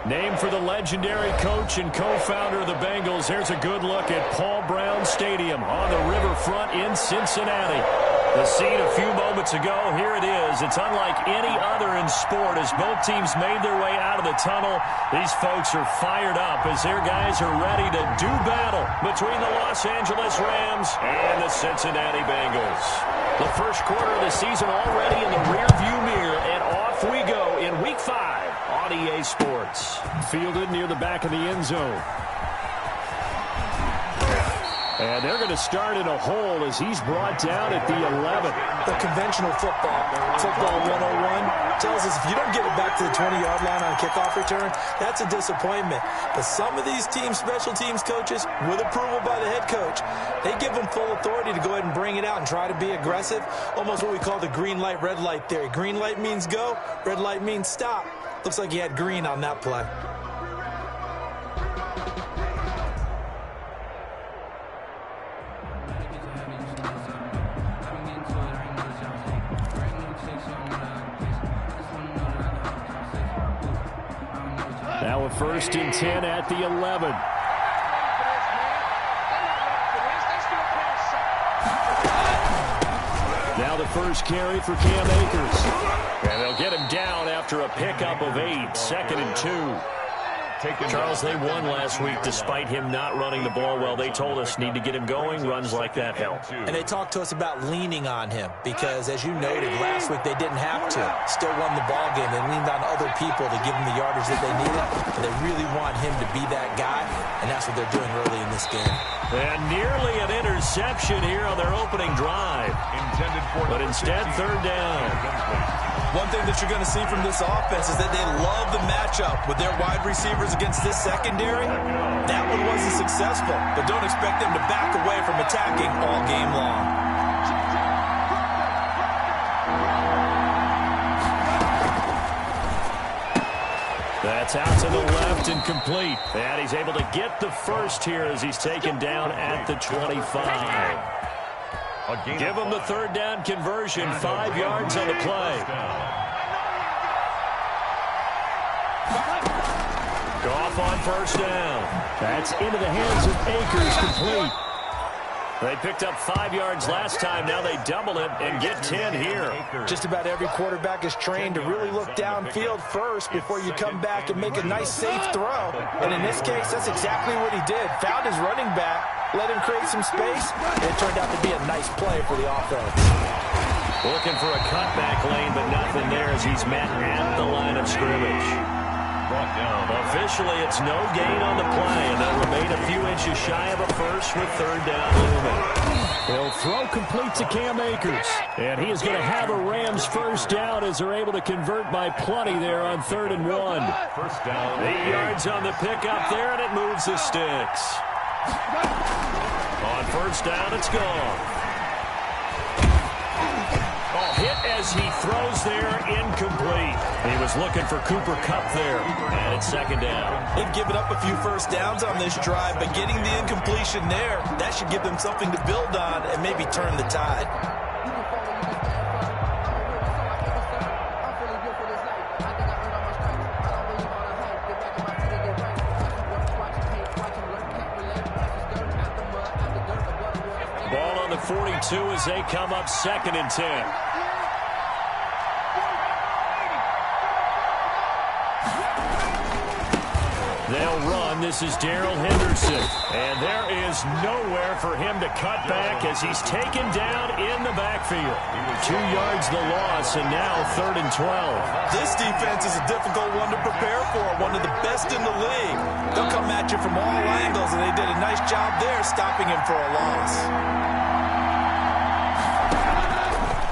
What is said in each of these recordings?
Named for the legendary coach and co-founder of the Bengals, here's a good look at Paul Brown Stadium on the riverfront in Cincinnati. The scene a few moments ago, here it is. It's unlike any other in sport as both teams made their way out of the tunnel. These folks are fired up as their guys are ready to do battle between the Los Angeles Rams and the Cincinnati Bengals. The first quarter of the season already in the rearview mirror, and off we go in Week 5 on EA Sports. Fielded near the back of the end zone. And they're going to start in a hole as he's brought down at the 11. The conventional football 101 tells us if you don't get it back to the 20-yard line on a kickoff return, that's a disappointment. But some of these special teams coaches, with approval by the head coach, they give them full authority to go ahead and bring it out and try to be aggressive. Almost what we call the green light, red light theory. Green light means go, red light means stop. Looks like he had green on that play. Now a 1st and 10 at the 11. Now the first carry for Cam Akers. And they'll get him down after a pickup of 8. 2nd and 2. Charles, they won last week despite him not running the ball well. They told us need to get him going. Runs like that help. And they talked to us about leaning on him because, as you noted, last week they didn't have to. Still won the ball game. They leaned on other people to give them the yardage that they needed. But they really want him to be that guy, and that's what they're doing early in this game. And nearly an interception here on their opening drive. But instead, 3rd down. One thing that you're going to see from this offense is that they love the matchup with their wide receivers against this secondary. That one wasn't successful, but don't expect them to back away from attacking all game long. That's out to the left and complete. And he's able to get the first here as he's taken down at the 25. Give him the 3rd down conversion. 5 yards on the play. Goff on 1st down. That's into the hands of Akers, complete. They picked up 5 yards last time. Now they double it and get 10 here. Just about every quarterback is trained to really look downfield first before you come back and make a nice, safe throw. And in this case, that's exactly what he did. Found his running back, let him create some space, and it turned out to be a nice play for the offense. Looking for a cutback lane, but nothing there as he's met at the line of scrimmage. Officially, it's no gain on the play, and they'll remain a few inches shy of a first with 3rd down looming. They'll throw complete to Cam Akers, and he is going to have a Rams 1st down as they're able to convert by plenty there on 3rd and 1. 8 yards on the pickup there, and it moves the sticks. On 1st down, it's gone. Hit as he throws there, incomplete. He was looking for Cooper Kupp there, and it's 2nd down. They've given up a few 1st downs on this drive, but getting the incompletion there, that should give them something to build on and maybe turn the tide. Ball on the 42 as they come up 2nd and 10. They'll run. This is Darrell Henderson. And there is nowhere for him to cut back as he's taken down in the backfield. 2 yards the loss, and now 3rd and 12. This defense is a difficult one to prepare for, one of the best in the league. They'll come at you from all angles, and they did a nice job there stopping him for a loss.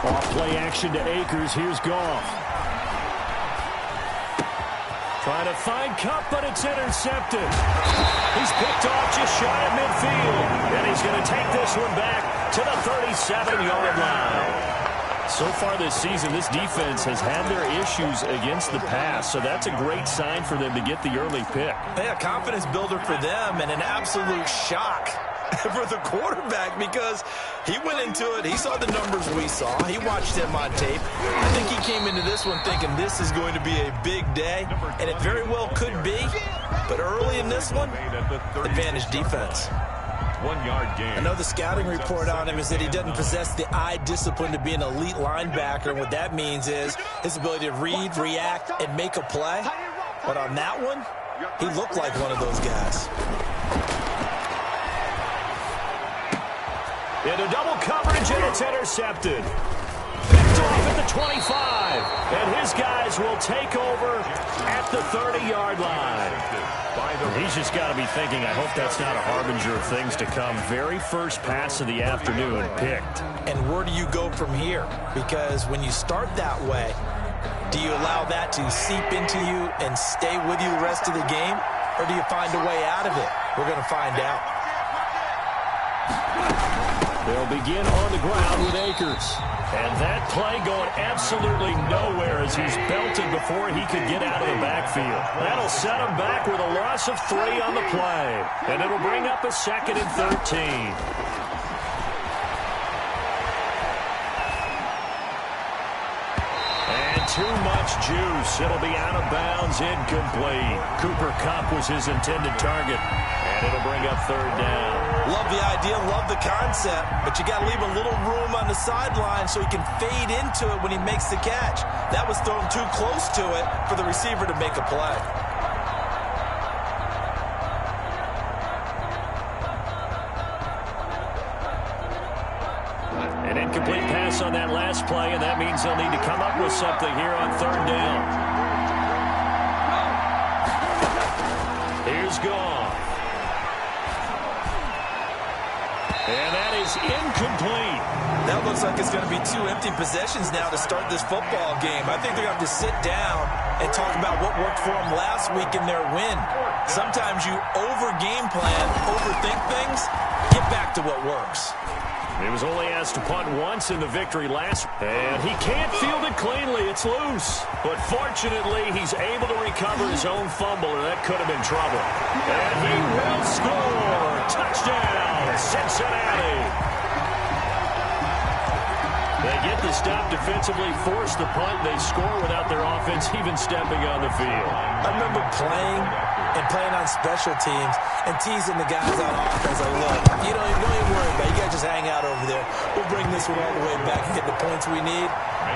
Off play action to Akers. Here's Goff. Trying to find Kupp, but it's intercepted. He's picked off just shy of midfield. And he's going to take this one back to the 37-yard line. So far this season, this defense has had their issues against the pass, so that's a great sign for them to get the early pick. Yeah, confidence builder for them and an absolute shock for the quarterback because he went into it. He saw the numbers we saw. He watched him on tape. I think he came into this one thinking this is going to be a big day, and it very well could be. But early in this one, advantage defense. 1 yard gain. I know the scouting report on him is that he doesn't possess the eye discipline to be an elite linebacker. And what that means is his ability to read, react, and make a play. But on that one, he looked like one of those guys. Into double coverage, and it's intercepted. Picked off at the 25. And his guys will take over at the 30-yard line. He's just got to be thinking, I hope that's not a harbinger of things to come. Very first pass of the afternoon picked. And where do you go from here? Because when you start that way, do you allow that to seep into you and stay with you the rest of the game? Or do you find a way out of it? We're going to find out. They'll begin on the ground with Akers. And that play going absolutely nowhere as he's belted before he could get out of the backfield. That'll set him back with a loss of 3 on the play. And it'll bring up a 2nd and 13. Too much juice. It'll be out of bounds, incomplete. Cooper Kupp was his intended target, and it'll bring up 3rd down. Love the idea, love the concept, but you got to leave a little room on the sideline so he can fade into it when he makes the catch. That was thrown too close to it for the receiver to make a play. An incomplete pass on that last play, and that means they'll need to come up with something here on 3rd down. Here's Goff. And that is incomplete. That looks like it's going to be 2 empty possessions now to start this football game. I think they're going to have to sit down and talk about what worked for them last week in their win. Sometimes you over-game plan, overthink things, get back to what works. He was only asked to punt once in the victory last, and he can't field it cleanly. It's loose. But fortunately, he's able to recover his own fumble, or that could have been trouble. And he will score. Touchdown, Cincinnati. They get the stop defensively, force the punt. They score without their offense even stepping on the field. I remember playing on special teams and teasing the guys on offense. Like, look, you don't even worry about it. You guys just hang out over there. We'll bring this one all the way back and get the points we need.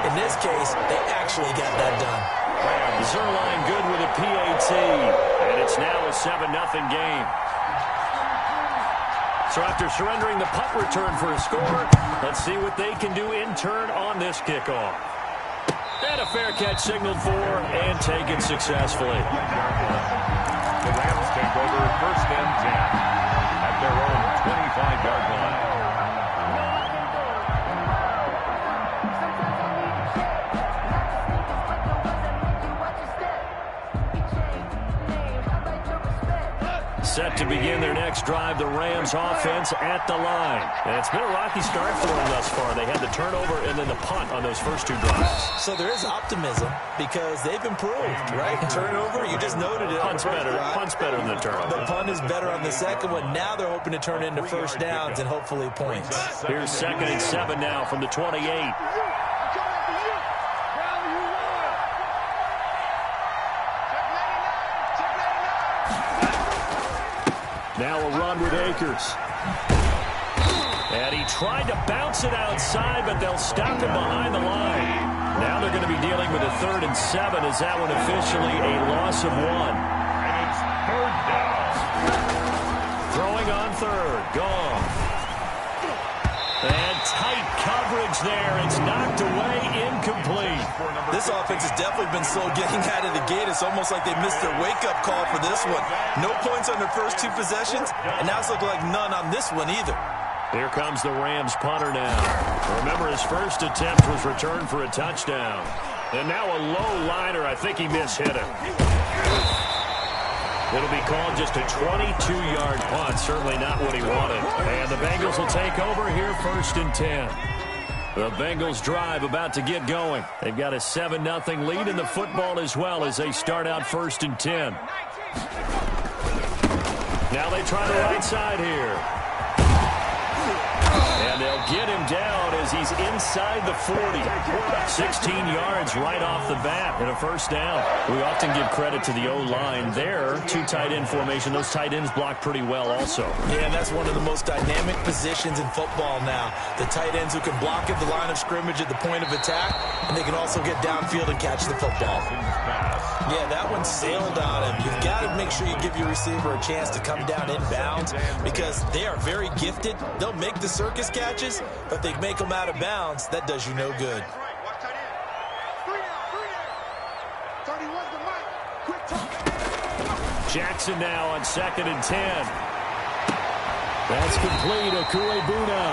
In this case, they actually got that done. Zerline good with a PAT, and it's now a 7-0 game. So after surrendering the punt return for a score, let's see what they can do in turn on this kickoff. And a fair catch signaled for and taken successfully. The Rams take over 1st and 10 at their own 25-yard line. Set to begin their next drive, the Rams offense at the line. And it's been a rocky start for them thus far. They had the turnover and then the punt on those first 2 drives. So there is optimism because they've improved, right? Turnover, you just noted it. Punt's better than the turnover. The punt is better on the second one. Now they're hoping to turn into 1st downs and hopefully points. Here's 2nd and 7 now from the 28. Now a run with Akers. And he tried to bounce it outside, but they'll stop him behind the line. Now they're going to be dealing with a 3rd and 7 as that one officially a loss of 1. And it's 3rd down. Throwing on 3rd. Gone. And tight coverage there. It's knocked away, incomplete. This offense has definitely been slow getting out of the gate. It's almost like they missed their wake-up call for this one. No points on their first 2 possessions, and now it's looking like none on this one either. Here comes the Rams punter now. Remember, his first attempt was returned for a touchdown. And now a low liner. I think he mishit it. It'll be called just a 22-yard punt. Certainly not what he wanted. And the Bengals will take over here 1st and 10. The Bengals drive about to get going. They've got a 7-0 lead in the football as well as they start out 1st and 10. Now they try the right side here. get him down as he's inside the 40. 16 yards right off the bat and a first down. We often give credit to the O-line there. Two tight end formation. Those tight ends block pretty well also. Yeah, and that's one of the most dynamic positions in football now. The tight ends who can block at the line of scrimmage at the point of attack, and they can also get downfield and catch the football. Yeah, that one sailed on him. You've got to make sure you give your receiver a chance to come down inbounds because they are very gifted. They'll make the circus catches, but if they make them out of bounds, that does you no good. Jackson now on 2nd and 10. That's complete. Okuebuna.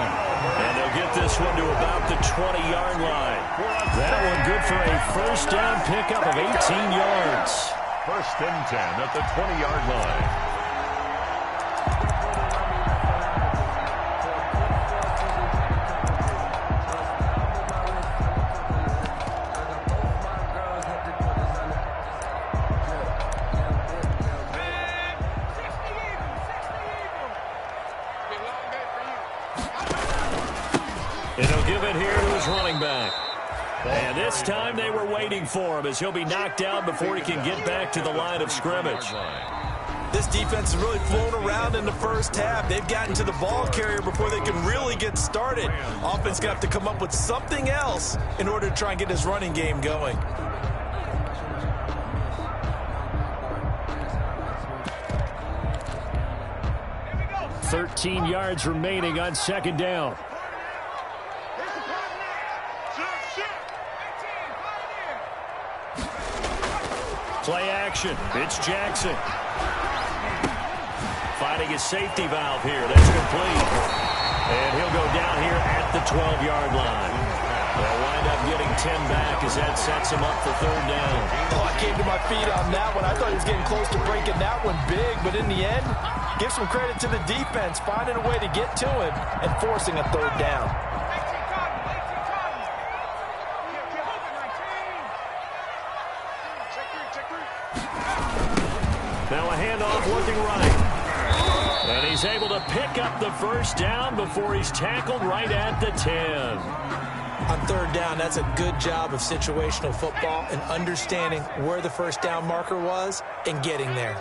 And they'll get this one to about the 20-yard line. That one good for a first down pickup of 18 yards. 1st and 10 at the 20-yard line. And he'll give it here to his running back. And this time they were waiting for him as he'll be knocked out before he can get back to the line of scrimmage. This defense has really flown around in the first half. They've gotten to the ball carrier before they can really get started. Offense got to come up with something else in order to try and get his running game going. Here 13 yards remaining on 2nd down. Play action. It's Jackson. Finding his safety valve here. That's complete. And he'll go down here at the 12-yard line. They'll wind up getting 10 back as that sets him up for 3rd down. Oh, I came to my feet on that one. I thought he was getting close to breaking that one big, but in the end, give some credit to the defense, finding a way to get to him and forcing a 3rd down. Now a handoff looking right. And he's able to pick up the first down before he's tackled right at the 10. On 3rd down, that's a good job of situational football and understanding where the first down marker was and getting there.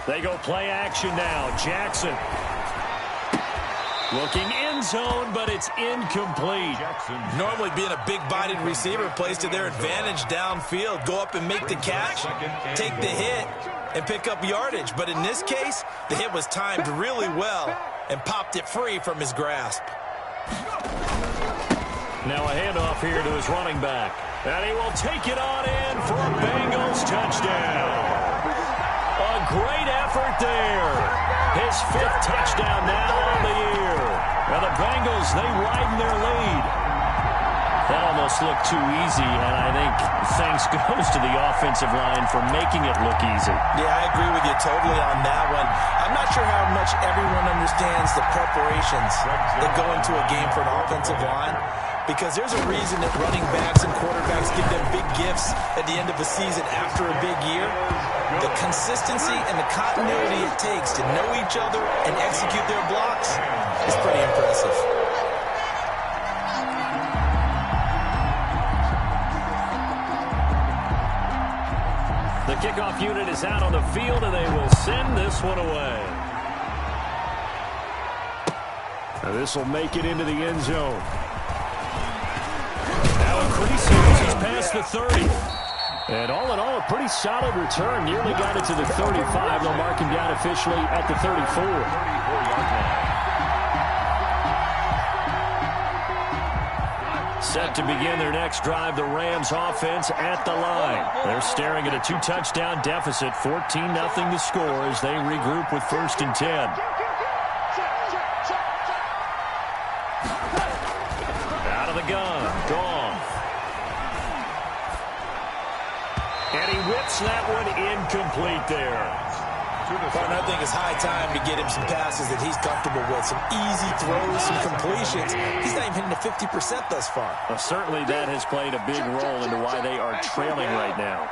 They go play action now. Jackson. Looking end zone, but it's incomplete. Normally being a big-bodied receiver plays to their advantage downfield. Go up and make the catch, take the hit, and pick up yardage. But in this case, the hit was timed really well and popped it free from his grasp. Now a handoff here to his running back. And he will take it on in for a Bengals touchdown. A great effort there. His 5th touchdown now on the year. And the Bengals, they widen their lead. That almost looked too easy, and I think thanks goes to the offensive line for making it look easy. Yeah, I agree with you totally on that one. I'm not sure how much everyone understands the preparations that go into a game for an offensive line, because there's a reason that running backs and quarterbacks give them big gifts at the end of a season after a big year. The consistency and the continuity it takes to know each other and execute their blocks is pretty impressive. The kickoff unit is out on the field, and they will send this one away. Now this will make it into the end zone. Now increasing as he's past the 30. And all in all, a pretty solid return. Nearly got it to the 35. They'll mark him down officially at the 34. Set to begin their next drive, the Rams offense at the line. They're staring at a 2-touchdown deficit, 14-0 to score as they regroup with 1st and 10. Out of the gun, Goff. And he whips that one incomplete there. Well, I think it's high time to get him some passes that he's comfortable with. Some easy throws, some completions. He's not even hitting the 50% thus far. Well, certainly that has played a big role into why they are trailing right now.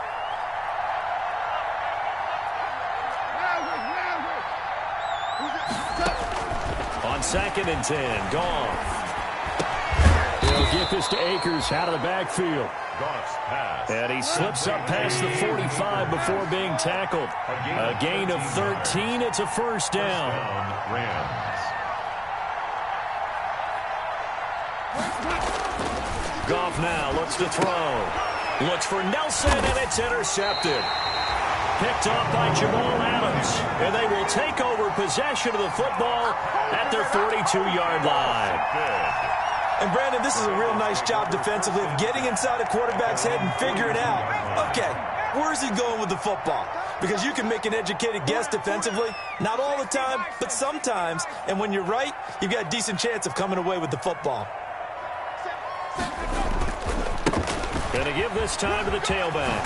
2nd and 10. Goff. He'll get this to Akers out of the backfield. Goff's pass. And he slips up past the 45 before being tackled. A gain of 13. It's a first down. Rams. Goff now looks to throw. Looks for Nelson, and it's intercepted. Picked off by Jamal Adams. And they will take over possession of the football at their 42-yard line. And, Brandon, this is a real nice job defensively of getting inside a quarterback's head and figuring out, okay, where's he going with the football? Because you can make an educated guess defensively. Not all the time, but sometimes. And when you're right, you've got a decent chance of coming away with the football. Going to give this time to the tailback.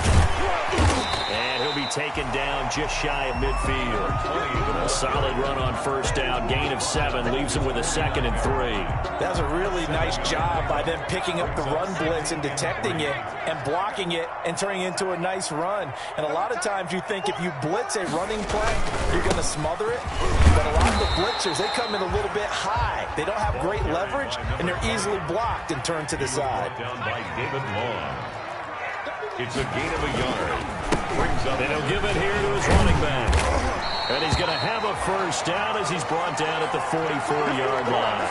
And he'll be taken down just shy of midfield. A solid run on first down. Gain of 7 leaves him with a 2nd and 3. That was a really nice job by them picking up the run blitz and detecting it and blocking it and turning it into a nice run. And a lot of times you think if you blitz a running play, you're going to smother it. But a lot of the blitzers, they come in a little bit high. They don't have great leverage, and they're easily blocked and turned to the side. Down by David Long. It's a gain of a yard. And he'll give it here to his running back. And he's going to have a first down as he's brought down at the 44-yard line.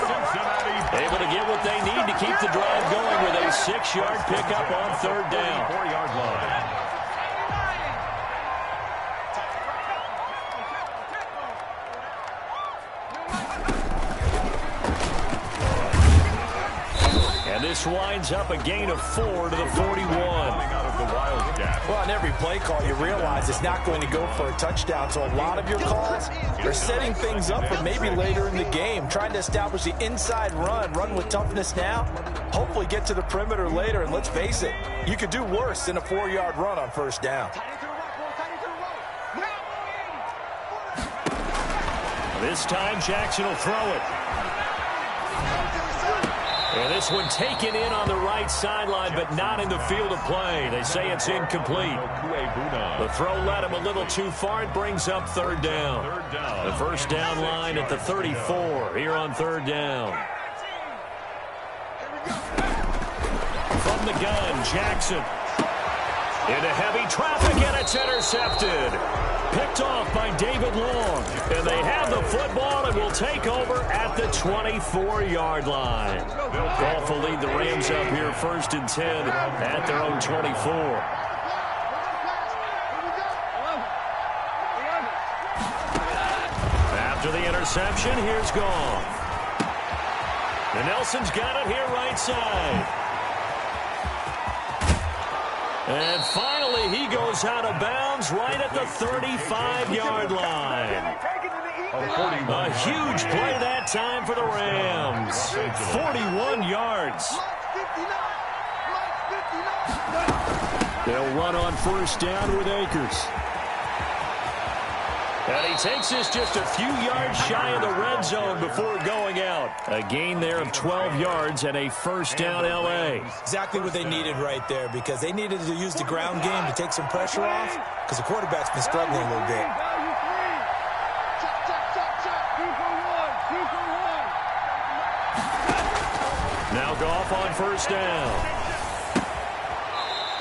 Able to get what they need to keep the drive going with a 6-yard pickup on 3rd down. 4-yard line. And this winds up a gain of 4 to the 41. Well, on every play call, you realize it's not going to go for a touchdown. So a lot of your calls are setting things up for maybe later in the game, trying to establish the inside run with toughness now, hopefully get to the perimeter later. And let's face it, you could do worse than a 4-yard run on first down. This time, Jackson will throw it. And this one taken in on the right sideline, but not in the field of play. They say it's incomplete. The throw led him a little too far. It brings up 3rd down. The first down line at the 34 here on 3rd down. From the gun, Jackson. Into heavy traffic, and it's intercepted. Picked off by David Long. And they have the football and will take over at the 24-yard line. Goff will lead the Rams up here 1st and 10 at their own 24. After the interception, here's Goff. And Nelson's got it here right side. And finally, he goes out of bounds right at the 35-yard line. A huge play that time for the Rams. 41 yards. They'll run on first down with Akers. And he takes this just a few yards shy of the red zone before going out. A gain there of 12 yards and a first down L.A. Exactly what they needed right there, because they needed to use the ground game to take some pressure off, because the quarterback's been struggling a little bit. Now Goff on first down.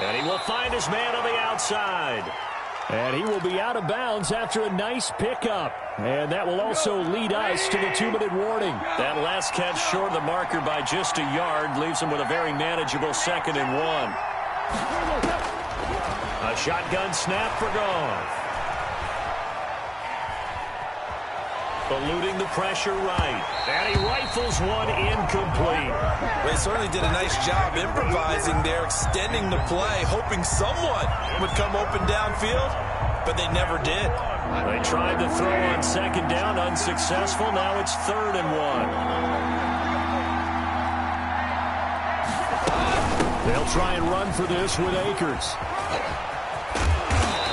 And he will find his man on the outside. And he will be out of bounds after a nice pickup. And that will also lead us to the 2-minute warning. That last catch short of the marker by just a yard leaves him with a very manageable 2nd and 1. A shotgun snap for Goff. Eluding the pressure right. And he rifles one incomplete. Well, they certainly did a nice job improvising there, extending the play, hoping someone would come open downfield, but they never did. They tried to throw on 2nd down, unsuccessful. Now it's 3rd and 1. They'll try and run for this with Akers.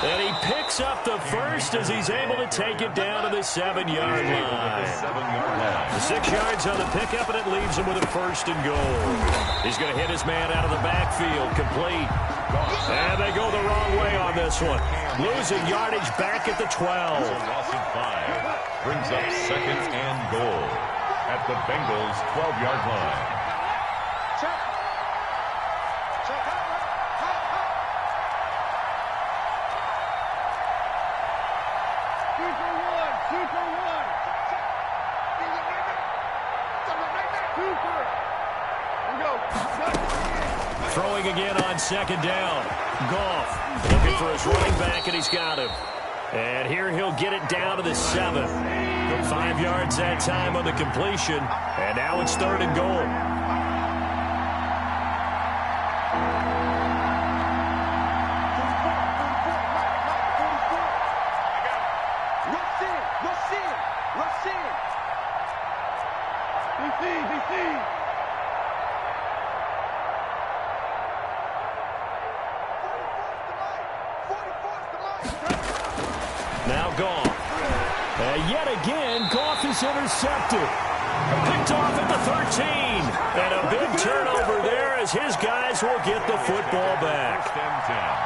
And he picks up the first as he's able to take it down to the 7-yard line. The 6 yards on the pickup, and it leaves him with a 1st and goal. He's going to hit his man out of the backfield, complete. And they go the wrong way on this one. Losing yardage back at the 12. Brings up 2nd and goal at the Bengals' 12-yard line. Check. Check out. Two for one. Throwing again on second down. Goff looking for his running back, and he's got him. And here he'll get it down to the 7. 5 yards that time on the completion. And now it's 3rd and goal. Now Goff. And yet again, Goff is intercepted. Picked off at the 13. And a big turnover there as his guys will get the football back.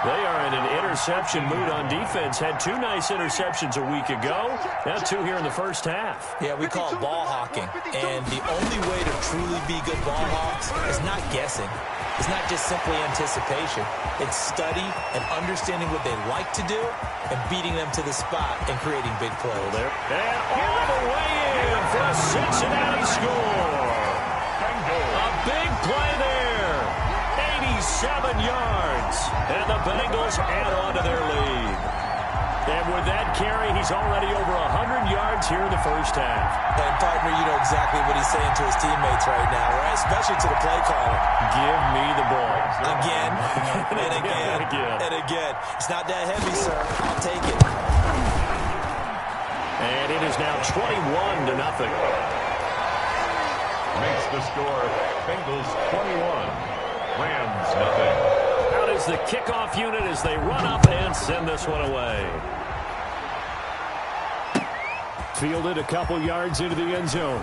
They are in an interception mood on defense. Had 2 nice interceptions a week ago. Now 2 here in the first half. Yeah, we call it ball hawking. And the only way to truly be good ball hawks is not guessing. It's not just simply anticipation. It's study and understanding what they like to do and beating them to the spot and creating big plays. There. And all the way in for a Cincinnati score. A big play there. 87 yards. And the Bengals add on to their lead. And with that carry, he's already over 100 yards here in the first half. And, partner, you know exactly what he's saying to his teammates right now, right? Especially to the play caller. Give me the ball. Again, and again, and again. It's not that heavy, sir. I'll take it. And it is now 21-0. Makes the score Bengals 21, Rams nothing. Out is the kickoff unit as they run up and send this one away. Fielded a couple yards into the end zone.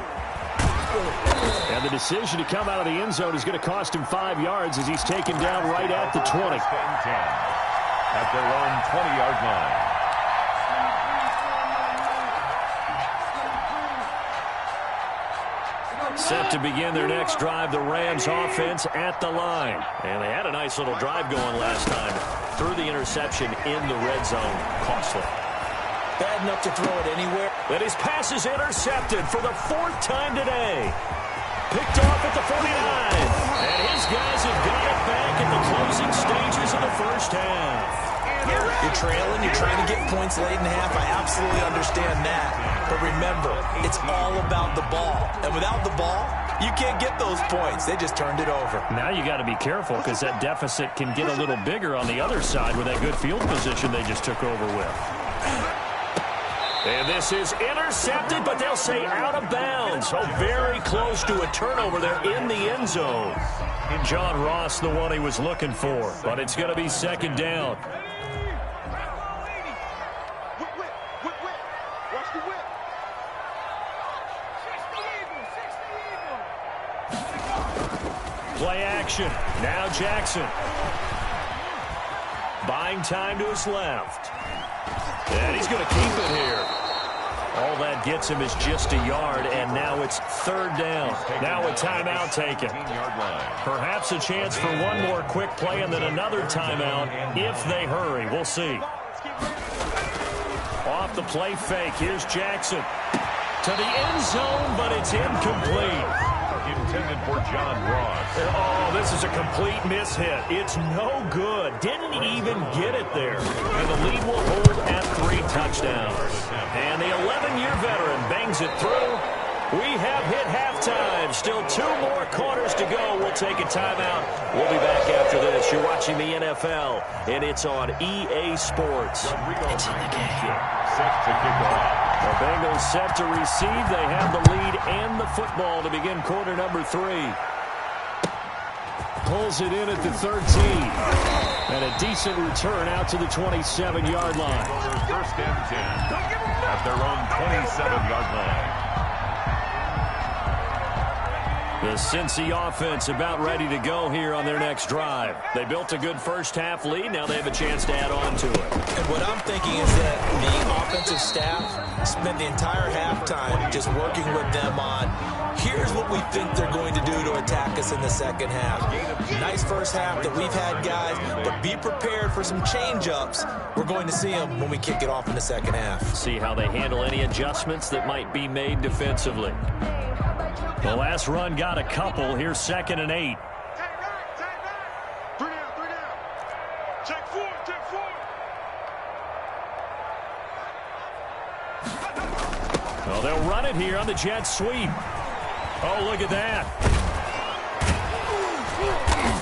And the decision to come out of the end zone is going to cost him 5 yards as he's taken down right at the 20. At their own 20-yard line. Set to begin their next drive, the Rams offense at the line. And they had a nice little drive going last time. Threw the interception in the red zone. Costly. Bad enough to throw it anywhere. And his pass is intercepted for the 4th time today. Picked off at the 49. And his guys have got it back in the closing stages of the first half. You're trailing, you're trying to get points late in half. I absolutely understand that. But remember, it's all about the ball. And without the ball, you can't get those points. They just turned it over. Now you got to be careful because that deficit can get a little bigger on the other side with that good field position they just took over with. And this is intercepted, but they'll say out of bounds. So very close to a turnover there in the end zone. John Ross, the one he was looking for, but it's going to be 2nd down. Play action. Now Jackson. Buying time to his left. And he's going to keep it here. All that gets him is just a yard, and now it's 3rd down. Now a timeout taken. Perhaps a chance for one more quick play and then another timeout if they hurry. We'll see. Off the play fake. Here's Jackson. To the end zone, but it's incomplete. Intended for John Ross. Oh, this is a complete mishit. It's no good. Didn't even get it there. And the lead will hold at 3 touchdowns. And the 11-year veteran bangs it through. We have hit halftime. Still 2 more quarters to go. We'll take a timeout. We'll be back after this. You're watching the NFL, and it's on EA Sports. It's in the game. Set to kick off. The Bengals set to receive. They have the lead and the football to begin quarter number 3. Pulls it in at the 13. And a decent return out to the 27-yard line. 1st and 10 at their own 27-yard line. The Cincy offense about ready to go here on their next drive. They built a good first half lead. Now they have a chance to add on to it. And what I'm thinking is that the offensive staff spent the entire halftime just working with them on Here's what we think they're going to do to attack us in the second half. Nice first half that we've had, guys, but be prepared for some change-ups. We're going to see them when we kick it off in the second half. See how they handle any adjustments that might be made defensively. The last run got a couple. Here's 2nd and 8. Well, they'll run it here on the jet sweep. Oh, look at that.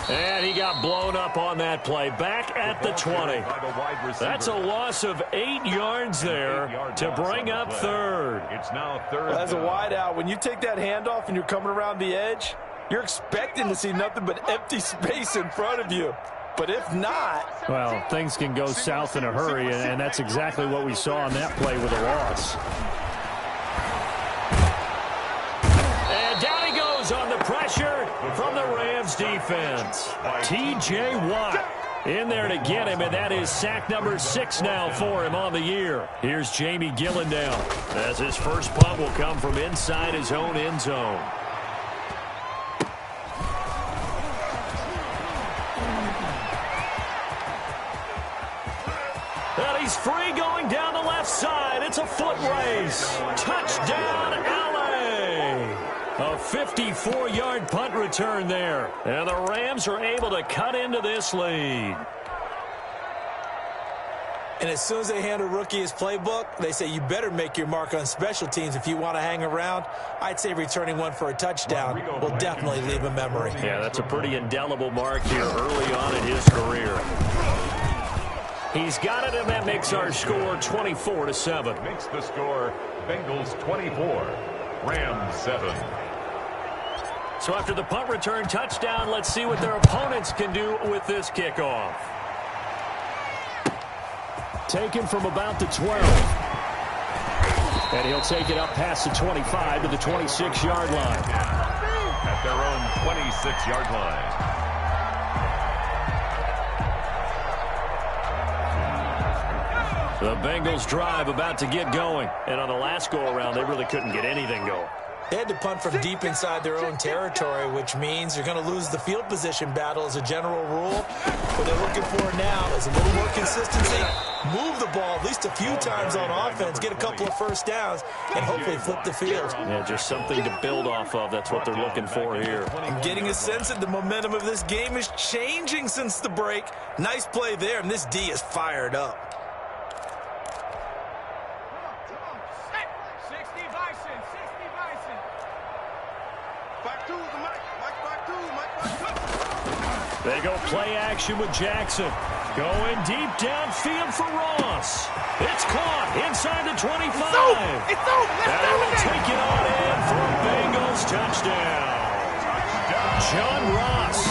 And he got blown up on that play. Back at the 20. That's a loss of 8 yards there to bring up 3rd. It's now 3rd. Well, as a wide out, when you take that handoff and you're coming around the edge, you're expecting to see nothing but empty space in front of you. But if not... Well, things can go south in a hurry, and that's exactly what we saw on that play with a loss. And down he goes on the pressure from the Rams defense. T.J. Watt in there to get him, and that is sack number 6 now for him on the year. Here's Jamie Gillen down, as his first punt will come from inside his own end zone. And he's free going down the left side. It's a foot race. Touchdown, L.A. A 54-yard punt return there. And the Rams are able to cut into this lead. And as soon as they hand a rookie his playbook, they say you better make your mark on special teams if you want to hang around. I'd say returning one for a touchdown will definitely leave a memory. Yeah, that's a pretty indelible mark here early on in his career. He's got it, and that makes our score 24-7. Makes the score Bengals 24, Rams 7. So after the punt return touchdown, let's see what their opponents can do with this kickoff. Taken from about the 12. And he'll take it up past the 25 to the 26-yard line. At their own 26-yard line. The Bengals drive about to get going. And on the last go-around, they really couldn't get anything going. They had to punt from deep inside their own territory, which means you're going to lose the field position battle as a general rule. What they're looking for now is a little more consistency, move the ball at least a few times on offense, get a couple of first downs, and hopefully flip the field. Yeah, just something to build off of. That's what they're looking for here. I'm getting a sense that the momentum of this game is changing since the break. Nice play there, and this D is fired up. They go play action with Jackson. Going deep downfield for Ross. It's caught inside the 25. It's over. And they will take it on in for a Bengals touchdown. John Ross,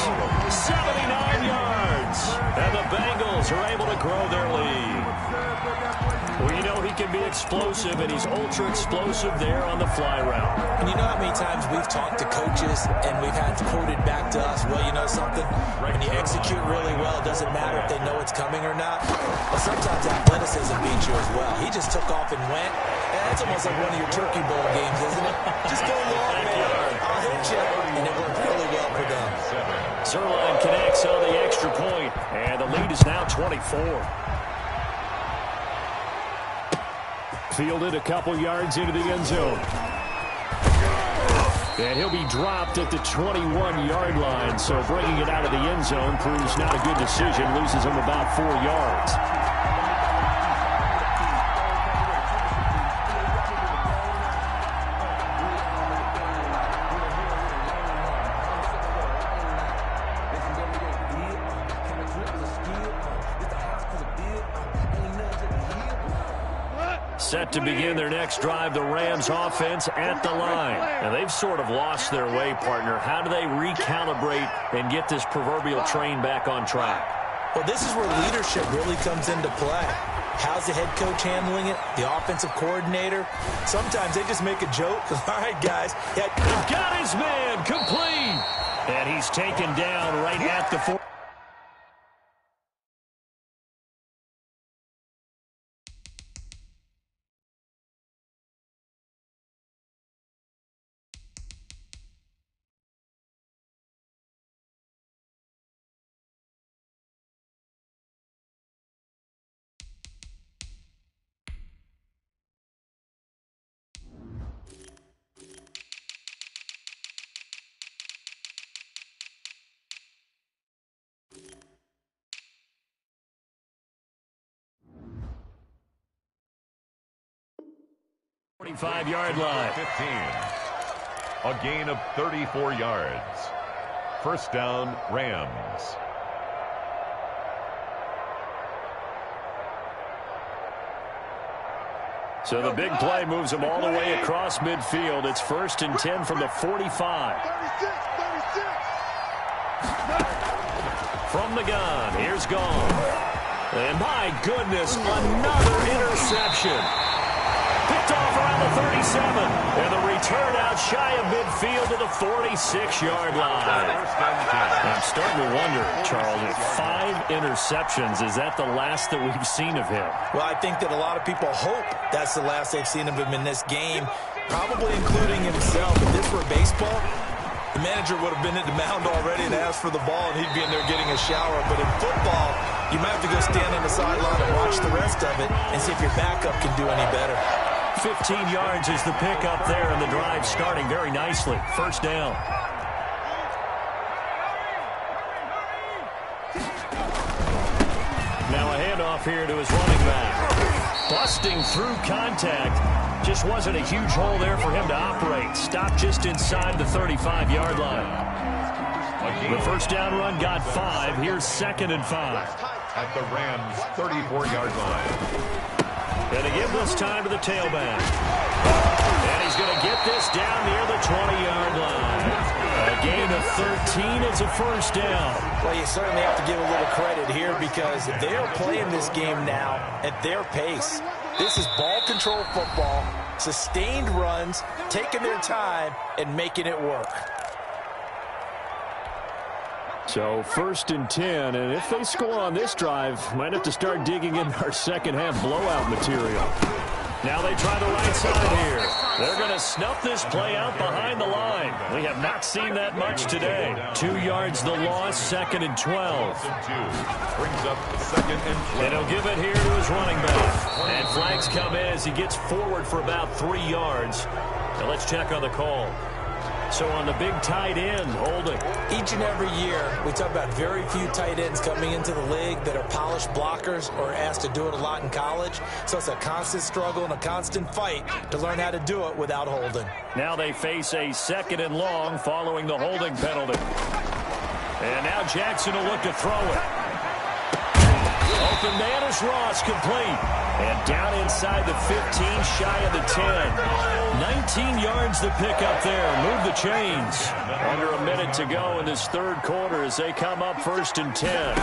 79 yards. And the Bengals are able to grow their lead. Well, you know he can be explosive, and he's ultra-explosive there on the fly route. And you know how many times we've talked to coaches and we've had quoted back to us, well, you know something? When you execute really well, it doesn't matter if they know it's coming or not. But sometimes athleticism beats you as well. He just took off and went. And that's almost like one of your Turkey Bowl games, isn't it? Just go long, man. I'll hit you. And it worked really well for them. Zerline connects on the extra point, and the lead is now 24. Fielded a couple yards into the end zone. And he'll be dropped at the 21-yard line, so bringing it out of the end zone proves not a good decision, loses him about 4 yards. Set to begin their next drive, the Rams offense at the line. And they've sort of lost their way, partner. How do they recalibrate and get this proverbial train back on track? Well, this is where leadership really comes into play. How's the head coach handling it? The offensive coordinator? Sometimes they just make a joke. All right, guys. They've got his man complete. And he's taken down right at the 4. 25-yard line. 15. A gain of 34 yards. First down, Rams. So the big play moves them all the way across midfield. It's 1st and 10 from the 45. 36. From the gun, here's Gone. And my goodness, another interception. Picked off around the 37. And the return out shy of midfield to the 46-yard line. I'm starting to wonder, Charles, if 5 interceptions, is that the last that we've seen of him? Well, I think that a lot of people hope that's the last they've seen of him in this game, probably including himself. If this were baseball, the manager would have been at the mound already and asked for the ball, and he'd be in there getting a shower. But in football, you might have to go stand on the sideline and watch the rest of it and see if your backup can do any better. 15 yards is the pickup there, and the drive starting very nicely. First down. Now a handoff here to his running back. Busting through contact. Just wasn't a huge hole there for him to operate. Stopped just inside the 35-yard line. The first down run got 5. Here's 2nd and 5. At the Rams' 34-yard line. And to give this time to the tailback. And he's going to get this down near the 20-yard line. A gain of 13. It's a first down. Well, you certainly have to give a little credit here because they're playing this game now at their pace. This is ball control football, sustained runs, taking their time, and making it work. So 1st and 10, and if they score on this drive, might have to start digging in our second-half blowout material. Now they try the right side here. They're going to snuff this play out behind the line. We have not seen that much today. 2 yards the loss, 2nd and 12. Brings up 2nd and 12. And he'll give it here to his running back. And flags come in as he gets forward for about 3 yards. Now let's check on the call. So on the big tight end, holding. Each and every year, we talk about very few tight ends coming into the league that are polished blockers or asked to do it a lot in college. So it's a constant struggle and a constant fight to learn how to do it without holding. Now they face a 2nd and long following the holding penalty. And now Jackson will look to throw it. Open man is Ross, complete. And down inside the 15, shy of the 10. 19 yards the pickup there. Move the chains. Under a minute to go in this 3rd quarter as they come up 1st and 10.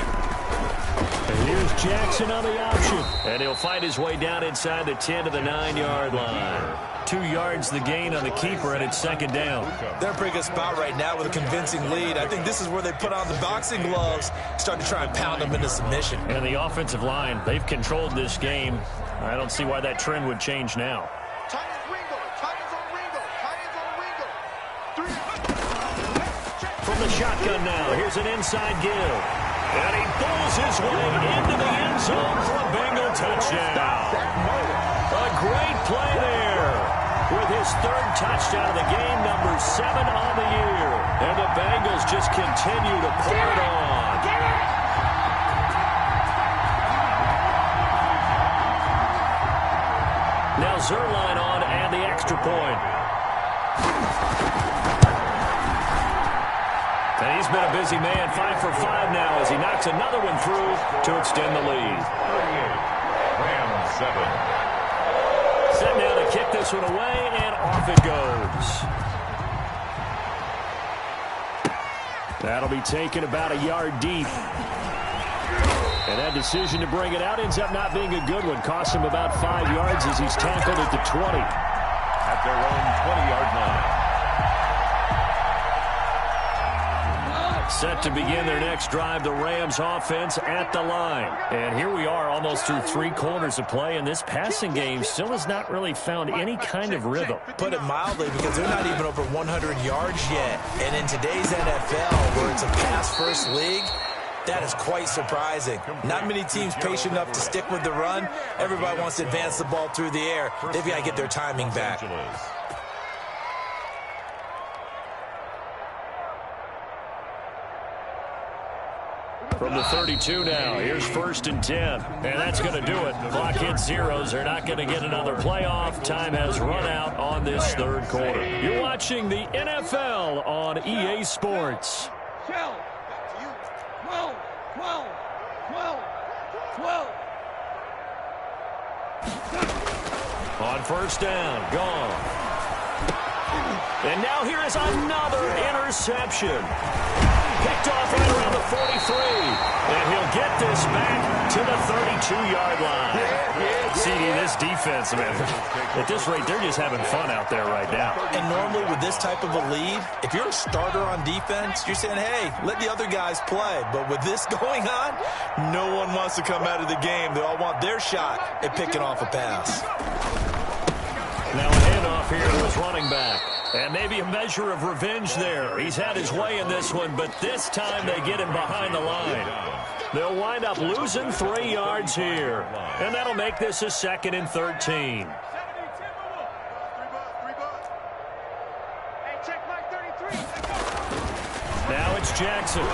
And here's Jackson on the option. And he'll find his way down inside the 10 to the 9-yard line. 2 yards the gain on the keeper, and it's 2nd down. They're in a pretty good spot right now with a convincing lead. I think this is where they put on the boxing gloves, start to try and pound them into submission. And the offensive line, they've controlled this game. I don't see why that trend would change now. From the shotgun now, here's an inside give. And he pulls his way into the end zone for a Bengal touchdown. A great play there with his 3rd touchdown of the game, number 7 on the year. And the Bengals just continue to pour it on. Now Zerline on and the extra point. And he's been a busy man, 5 for 5 now as he knocks another one through to extend the lead. 38. Rams 7. Set now to kick this one away, and off it goes. That'll be taken about a yard deep. And that decision to bring it out ends up not being a good one. Costs him about 5 yards as he's tackled at the 20. At their own 20-yard line. Set to begin their next drive, the Rams offense at the line. And here we are almost through 3 quarters of play, and this passing game still has not really found any kind of rhythm. Put it mildly, because they're not even over 100 yards yet. And in today's NFL, where it's a pass-first league, that is quite surprising. Not many teams patient enough to stick with the run. Everybody wants to advance the ball through the air. They've got to get their timing back. From the 32 now, here's 1st and 10. And that's going to do it. Clock hits zeros. They're not going to get another playoff. Time has run out on this third quarter. You're watching the NFL on EA Sports. 12, 12, 12, 12. On 1st down, gone. And now here is another interception. Picked off right around the 43. And he'll get this back to the 32-yard line. CD, this defense, man, at this rate, they're just having fun out there right now. And normally with this type of a lead, if you're a starter on defense, you're saying, hey, let the other guys play. But with this going on, no one wants to come out of the game. They all want their shot at picking off a pass. Now a handoff here to his running back. And maybe a measure of revenge there. He's had his way in this one, but this time they get him behind the line. They'll wind up losing 3 yards here. And that'll make this a 2nd and 13. Now it's Jackson.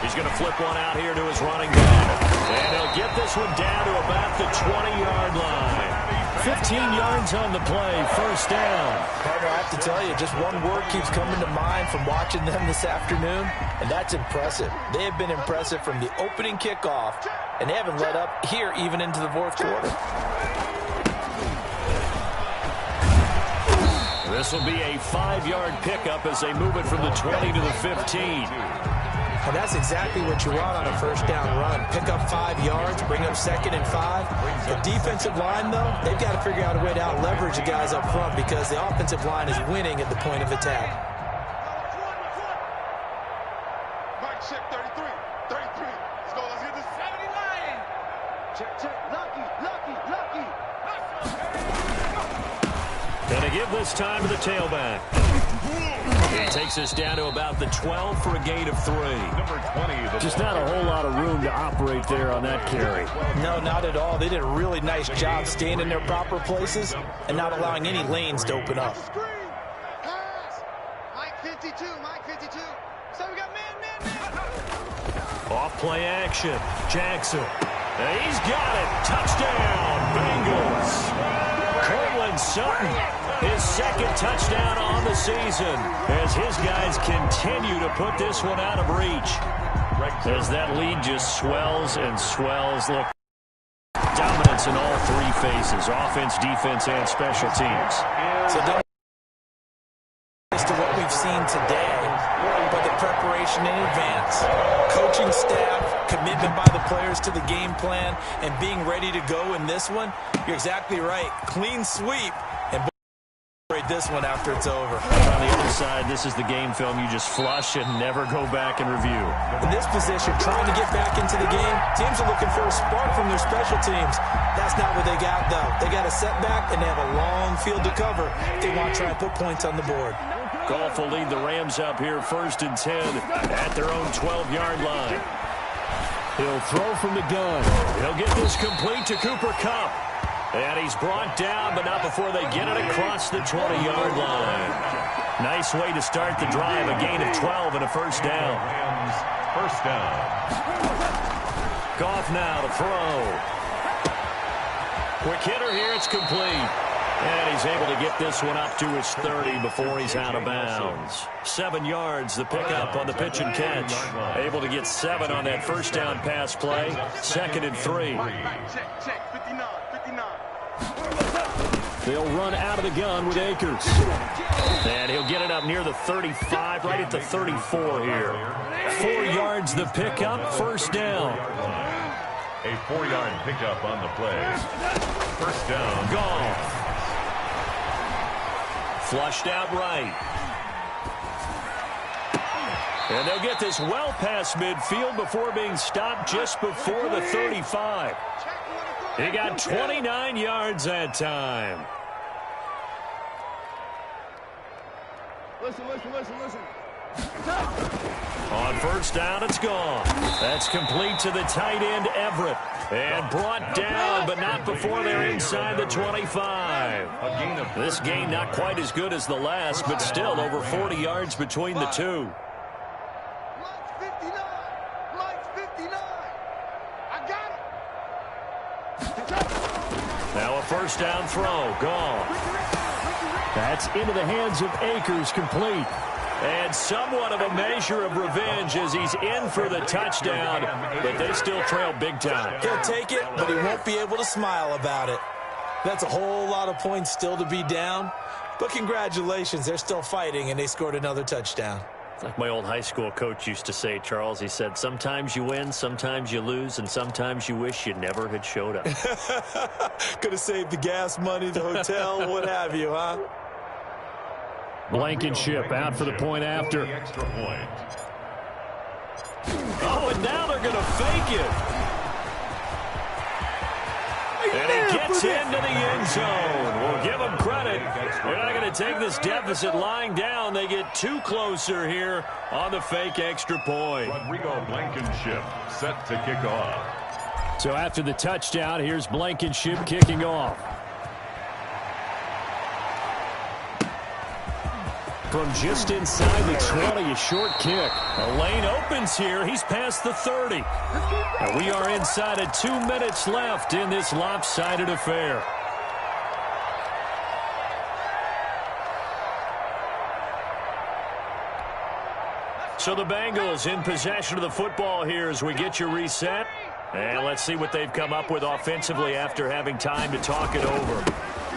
He's going to flip one out here to his running back. And he'll get this one down to about the 20-yard line. 15 yards on the play, 1st down. Partner, I have to tell you, just one word keeps coming to mind from watching them this afternoon, and that's impressive. They have been impressive from the opening kickoff, and they haven't let up here even into the 4th quarter. This will be a 5-yard pickup as they move it from the 20 to the 15. And that's exactly what you want on a 1st down run. Pick up 5 yards, bring up 2nd and 5. The defensive line, though, they've got to figure out a way to out-leverage the guys up front because the offensive line is winning at the point of attack. Mike, check 33. 33. Let's go. Let's get this 79. Check, check. Lucky. Gonna give this time to the tailback. He takes us down to about the 12 for a gain of 3. Number 20. Just not a whole lot of room to operate there on that carry. No, not at all. They did a really nice job staying in their proper places and not allowing any lanes to open up. Screen. Pass. Mike 52. So we got man. Off play action. Jackson. And he's got it. Touchdown, Bengals. Cortland Sutton, his 2nd touchdown on the season as his guys continue to put this one out of reach. As that lead just swells and swells. Look, dominance in all 3 phases, offense, defense, and special teams. So don't as to what we've seen today, but the preparation in advance, coaching staff, commitment by the players to the game plan, and being ready to go in this one, you're exactly right. Clean sweep and break this one after it's over. On the other side, this is the game film you just flush and never go back and review. In this position, trying to get back into the game, teams are looking for a spark from their special teams. That's not what they got, though. They got a setback, and they have a long field to cover if they want to try and put points on the board. Goff will lead the Rams up here 1st and 10 at their own 12-yard line. He'll throw from the gun. He'll get this complete to Cooper Kupp. And he's brought down, but not before they get it across the 20-yard line. Nice way to start the drive. A gain of 12 and a 1st down. Rams, 1st down. Goff now to throw. Quick hitter here. It's complete. And he's able to get this one up to his 30 before he's out of bounds. 7 yards, the pickup on the pitch and catch. Able to get 7 on that 1st down pass play. 2nd and 3. Check. 59. They'll run out of the gun with Akers. And he'll get it up near the 35, right at the 34 here. 4 yards the pickup, 1st down. A 4-yard pickup on the play. 1st down. Goff. Flushed out right. And they'll get this well past midfield before being stopped just before the 35. He got 29 yards that time. Listen. On 1st down, it's gone. That's complete to the tight end, Everett. And brought down, but not before they're inside the 25. This game not quite as good as the last, but still over 40 yards between the two. Now a first down throw. Gone. That's into the hands of Akers, complete. And somewhat of a measure of revenge as he's in for the touchdown, but they still trail big time. He'll take it, but he won't be able to smile about it. That's a whole lot of points still to be down, but congratulations, they're still fighting, and they scored another touchdown. It's like my old high school coach used to say, Charles. He said, sometimes you win, sometimes you lose, and sometimes you wish you never had showed up. Could have saved the gas money, the hotel, what have you, huh? Blankenship out for the point after. Extra point. Oh, and now they're going to fake it. And he gets into the end zone. We'll give him credit. They're not going to take this deficit lying down. They get too closer here on the fake extra point. Rodrigo Blankenship set to kick off. So after the touchdown, here's Blankenship kicking off. From just inside the 20, a short kick. A lane opens here. He's past the 30. And we are inside of 2 minutes left in this lopsided affair. So the Bengals in possession of the football here as we get you reset. And let's see what they've come up with offensively after having time to talk it over.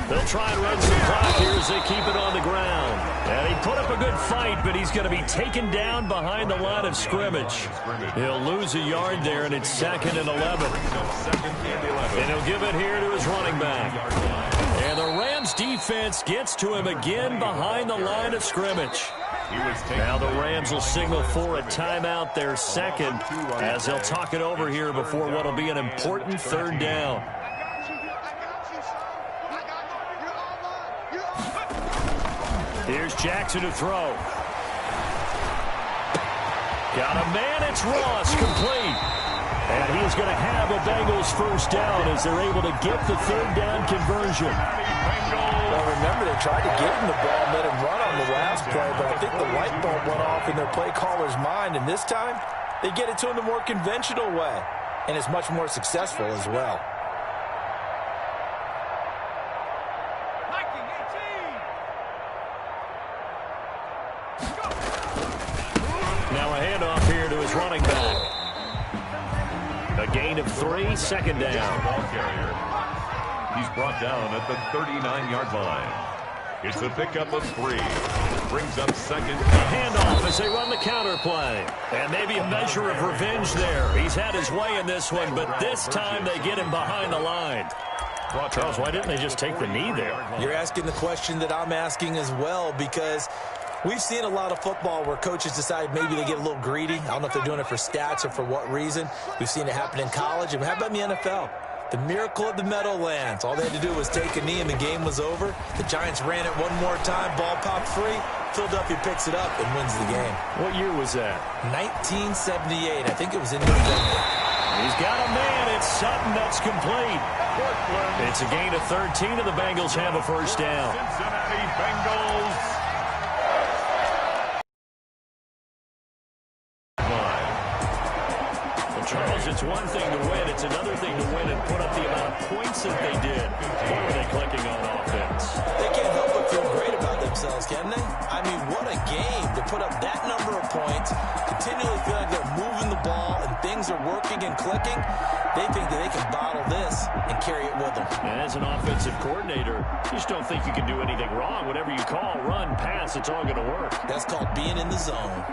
They'll try and run some clock here as they keep it on the ground. And he put up a good fight, but he's going to be taken down behind the line of scrimmage. He'll lose a yard there, and it's 2nd and 11. And he'll give it here to his running back. And the Rams defense gets to him again behind the line of scrimmage. Now the Rams will signal for a timeout, their second, as they'll talk it over here before what will be an important 3rd down. Here's Jackson to throw. Got a man, it's Ross, complete. And he's going to have a Bengals first down as they're able to get the 3rd down conversion. Well, remember, they tried to give him the ball, let him run on the last play, but I think the light bulb went off in their play caller's mind, and this time they get it to him the more conventional way, and it's much more successful as well. Now a handoff here to his running back. A gain of 3, 2nd down. Ball carrier. He's brought down at the 39-yard line. It's a pickup of 3. Brings up 2nd. A handoff as they run the counter play. And maybe a measure of revenge there. He's had his way in this one, but this time they get him behind the line. Charles, why didn't they just take the knee there? You're asking the question that I'm asking as well, because we've seen a lot of football where coaches decide maybe they get a little greedy. I don't know if they're doing it for stats or for what reason. We've seen it happen in college. And how about in the NFL? The miracle of the Meadowlands. All they had to do was take a knee and the game was over. The Giants ran it one more time. Ball popped free. Philadelphia picks it up and wins the game. What year was that? 1978. I think it was in November. He's got a man. It's Sutton. That's complete. It's a gain of 13, and the Bengals have a first down. Cincinnati Bengals. Charles, it's one thing to win. It's another thing to win and put up the amount of points that they did. Boy, were they clicking on offense. They can't help but feel great about themselves, can they? I mean, what a game to put up that number of points, continually feel like they're moving the ball and things are working and clicking. They think that they can bottle this and carry it with them. And as an offensive coordinator, you just don't think you can do anything wrong. Whatever you call, run, pass, it's all going to work. That's called being in the zone.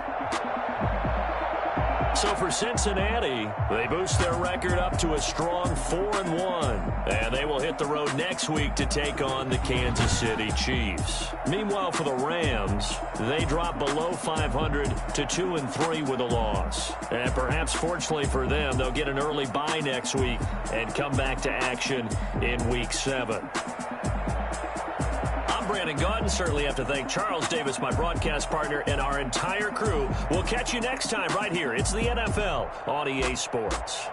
So for Cincinnati, they boost their record up to a strong 4-1. And they will hit the road next week to take on the Kansas City Chiefs. Meanwhile, for the Rams, they drop below 500 to 2-3 with a loss. And perhaps fortunately for them, they'll get an early bye next week and come back to action in Week 7. Brandon Gaudin. Certainly have to thank Charles Davis, my broadcast partner, and our entire crew. We'll catch you next time right here. It's the NFL on EA Sports.